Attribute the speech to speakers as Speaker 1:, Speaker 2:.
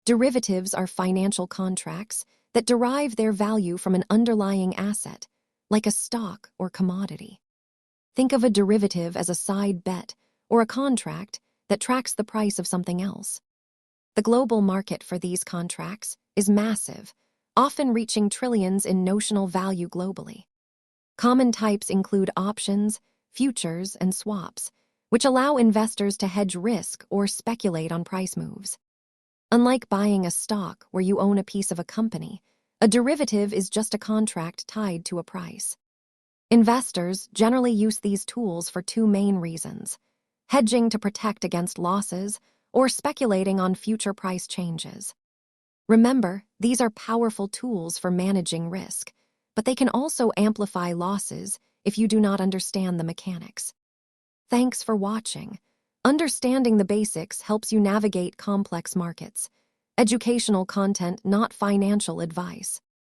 Speaker 1: Derivatives are financial contracts that derive their value from an underlying asset, like a stock or commodity. Think of a derivative as a side bet or a contract that tracks the price of something else. The global market for these contracts is massive, often reaching trillions in notional value globally. Common types include options, futures, and swaps, which allow investors to hedge risk or speculate on price moves. Unlike buying a stock where you own a piece of a company, a derivative is just a contract tied to a price. Investors generally use these tools for two main reasons: hedging to protect against losses or speculating on future price changes. Remember, these are powerful tools for managing risk, but they can also amplify losses if you do not understand the mechanics. Thanks for watching. Understanding the basics helps you navigate complex markets. Educational content, not financial advice.